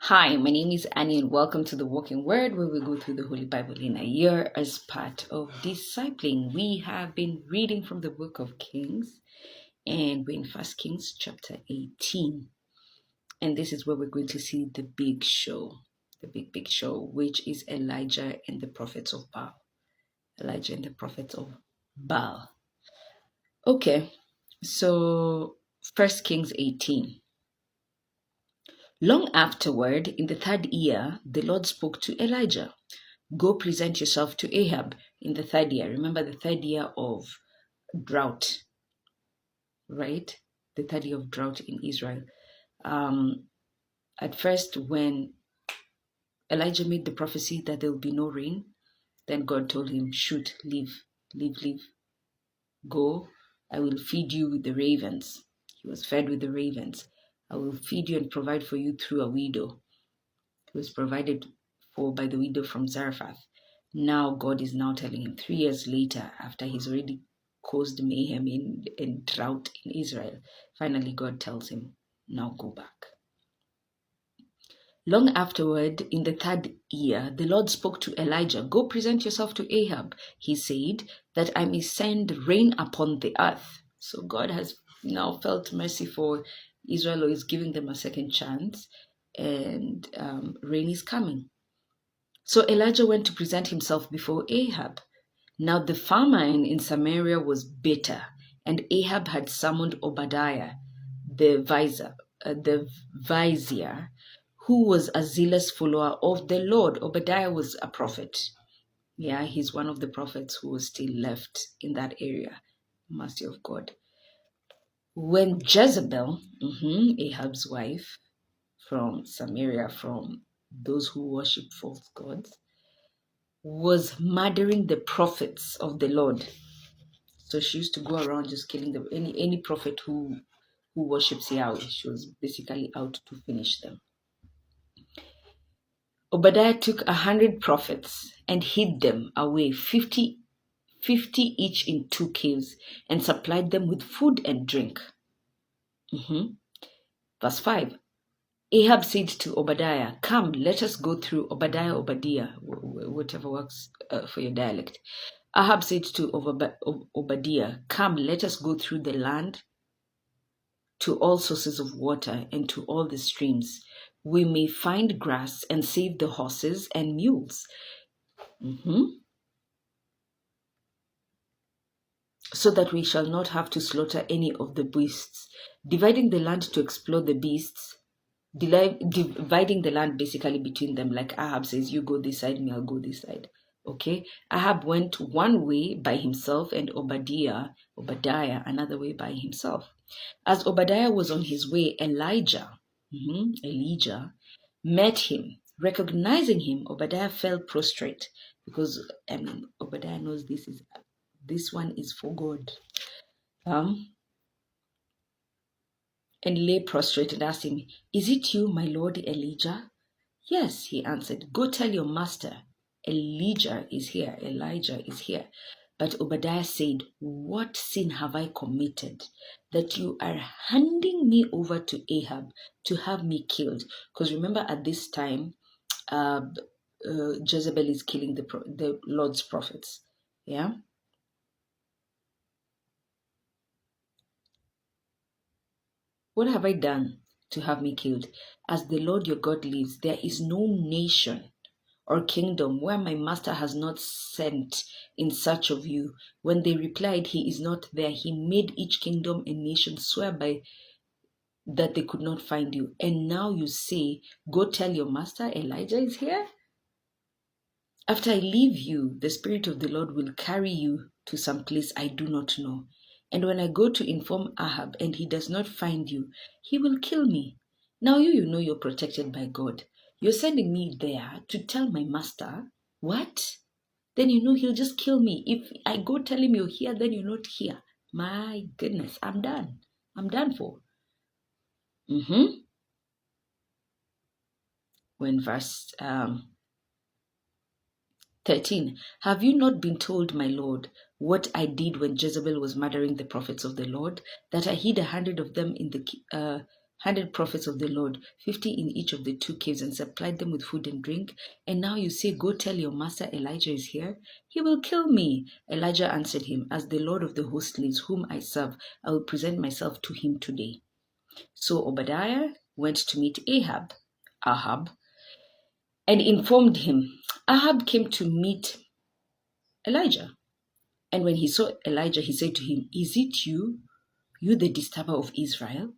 Hi, my name is Annie, and welcome to the Walking Word, where we go through the Holy Bible in a year as part of discipling. We have been reading from the book of Kings, and we're in First Kings chapter 18. And this is where we're going to see the big show, the big show, which is Elijah and the prophets of Baal. Elijah and the prophets of Baal. Okay, so First Kings 18. Long afterward, in the third year, the Lord spoke to Elijah. Go present yourself to Ahab in the third year. Remember the third year of drought, right? The third year of drought in Israel. At first, when Elijah made the prophecy that there will be no rain, then God told him, shoot, leave. Go, I will feed you with the ravens. He was fed with the ravens. I will feed you and provide for you through a widow. He was provided for by the widow from Zarephath. Now God is now telling him 3 years later, after he's already caused mayhem and drought in Israel, finally God tells him, now go back. Long afterward, in the third year, the Lord spoke to Elijah, go present yourself to Ahab, he said, that I may send rain upon the earth. So God has now felt mercy for Israel, or is giving them a second chance, and rain is coming. So Elijah went to present himself before Ahab. Now the famine in Samaria was bitter, and Ahab had summoned Obadiah, the vizier, who was a zealous follower of the Lord. Obadiah was a prophet. Yeah, he's one of the prophets who was still left in that area. Mercy of God. When Jezebel, Ahab's wife from Samaria, from those who worship false gods, was murdering the prophets of the Lord. So she used to go around just killing them. Any prophet who worships Yahweh, she was basically out to finish them. Obadiah took 100 prophets and hid them away, 50 each in 2 caves, and supplied them with food and drink. Verse 5. Ahab said to Obadiah, come, let us go through. Obadiah, whatever works for your dialect. Ahab said to Obadiah, come, let us go through the land to all sources of water and to all the streams. We may find grass and save the horses and mules. So that we shall not have to slaughter any of the beasts. Dividing the land to explore the beasts. Dividing the land basically between them, like Ahab says, you go this side, me, I'll go this side. Okay, Ahab went one way by himself, and Obadiah another way by himself. As Obadiah was on his way, Elijah met him. Recognizing him, Obadiah fell prostrate, because Obadiah knows this one is for God. And lay prostrate and asked him, is it you, my lord Elijah? Yes, he answered. Go tell your master, Elijah is here. But Obadiah said, what sin have I committed that you are handing me over to Ahab to have me killed? Because remember, at this time, Jezebel is killing the Lord's prophets. Yeah. What have I done to have me killed? As the Lord your God lives, there is no nation or kingdom where my master has not sent in search of you. When they replied, he is not there, he made each kingdom and nation swear by that they could not find you. And now you say, go tell your master Elijah is here? After I leave you, the Spirit of the Lord will carry you to some place I do not know. And when I go to inform Ahab and he does not find you, he will kill me. Now you know you're protected by God. You're sending me there to tell my master. What? Then you know he'll just kill me. If I go tell him you're here, then you're not here. My goodness, I'm done. I'm done for. When verse 13, have you not been told, my Lord, what I did when Jezebel was murdering the prophets of the Lord, that I hid 100 of them in the 100 prophets of the Lord, 50 in each of the 2 caves, and supplied them with food and drink. And now you say, go tell your master Elijah is here. He will kill me. Elijah answered him, as the Lord of the host lives, whom I serve, I will present myself to him today. So Obadiah went to meet Ahab, and informed him. Ahab came to meet Elijah. And when he saw Elijah, he said to him, is it you, the disturber of Israel?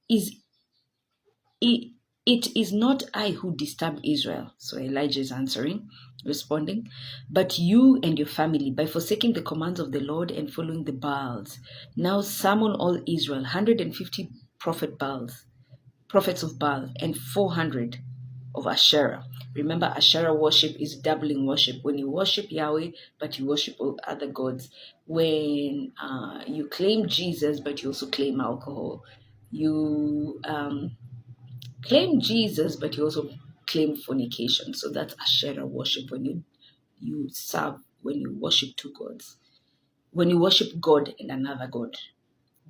Is it is not I who disturbed Israel. So Elijah is responding, but you and your family by forsaking the commands of the Lord and following the Baals. Now summon all Israel, 150 prophets of Baal, and 400 of Asherah. Remember, Asherah worship is doubling worship. When you worship Yahweh, but you worship all other gods. When you claim Jesus, but you also claim alcohol. You claim Jesus, but you also claim fornication. So that's Asherah worship, when when you worship 2 gods. When you worship God and another God,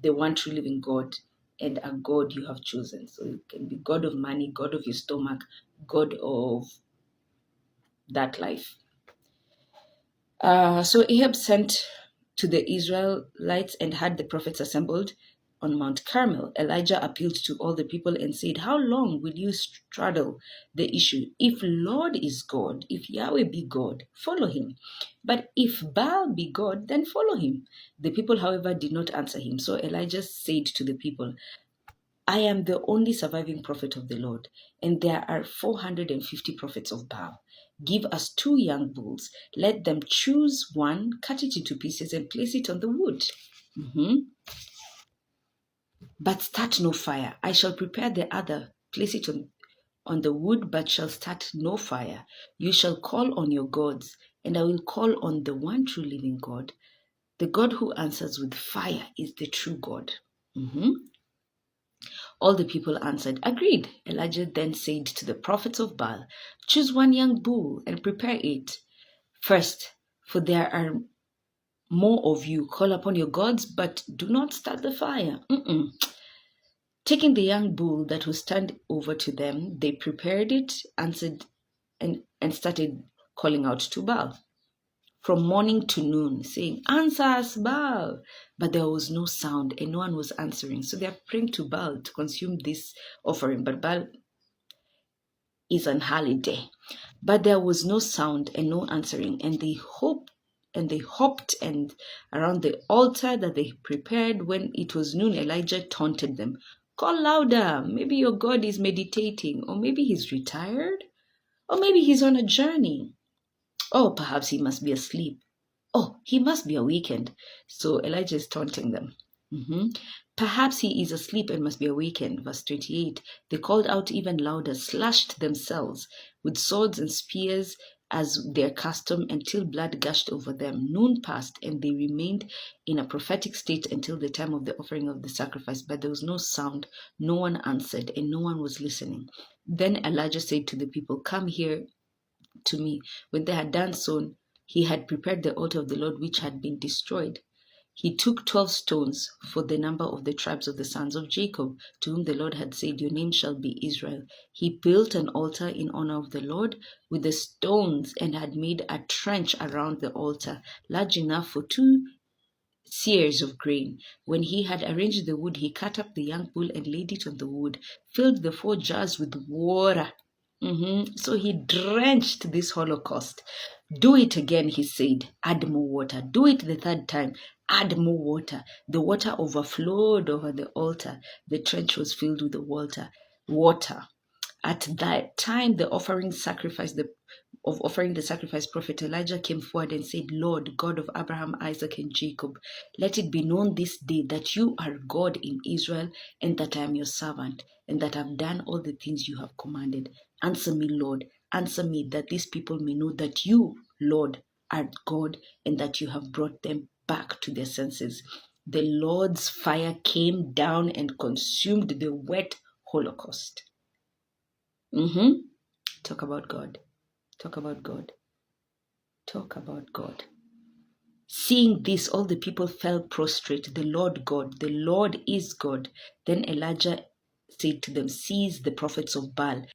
the one true living God and a God you have chosen. So it can be God of money, God of your stomach, God of that life. So Ahab sent to the Israelites and had the prophets assembled on Mount Carmel. Elijah appealed to all the people and said, how long will you straddle the issue? If Lord is God, if Yahweh be God, follow him. But if Baal be God, then follow him. The people, however, did not answer him. So Elijah said to the people, I am the only surviving prophet of the Lord, and there are 450 prophets of Baal. Give us 2 young bulls. Let them choose one, cut it into pieces, and place it on the wood. But start no fire. I shall prepare the other, place it on the wood, but shall start no fire. You shall call on your gods, and I will call on the one true living God. The God who answers with fire is the true God. All the people answered, agreed. Elijah then said to the prophets of Baal, choose 1 young bull and prepare it first, for there are more of you. Call upon your gods, but do not start the fire. Taking the young bull that was turned over to them, they prepared it, answered, and started calling out to Baal from morning to noon, saying, answer us, Baal. But there was no sound and no one was answering. So they are praying to Baal to consume this offering. But Baal is on holiday. But there was no sound and no answering. And they hopped around the altar that they prepared. When it was noon, Elijah taunted them. Call louder. Maybe your God is meditating, or maybe he's retired, or maybe he's on a journey. Oh, perhaps he must be asleep. Oh, he must be awakened. So Elijah is taunting them. Perhaps he is asleep and must be awakened. Verse 28. They called out even louder, slashed themselves with swords and spears as their custom, until blood gushed over them. Noon passed, and they remained in a prophetic state until the time of the offering of the sacrifice. But there was no sound, no one answered, and no one was listening. Then Elijah said to the people, come here to me. When they had done so, he had prepared the altar of the Lord, which had been destroyed. He took 12 stones for the number of the tribes of the sons of Jacob, to whom the Lord had said, your name shall be Israel. He built an altar in honor of the Lord with the stones, and had made a trench around the altar, large enough for 2 seers of grain. When he had arranged the wood, he cut up the young bull and laid it on the wood, filled the 4 jars with water. So he drenched this holocaust. Do it again, he said. Add more water. Do it the 3rd time. Add more water. The water overflowed over the altar. The trench was filled with the water. At that time, the offering the sacrifice, prophet Elijah came forward and said, Lord, God of Abraham, Isaac, and Jacob, let it be known this day that you are God in Israel, and that I am your servant, and that I've done all the things you have commanded. Answer me, Lord. Answer me, that these people may know that you, Lord, are God, and that you have brought them back to their senses. The Lord's fire came down and consumed the wet holocaust. Talk about God. Talk about God. Talk about God. Seeing this, all the people fell prostrate. The Lord God, the Lord is God. Then Elijah said to them, "Seize the prophets of Baal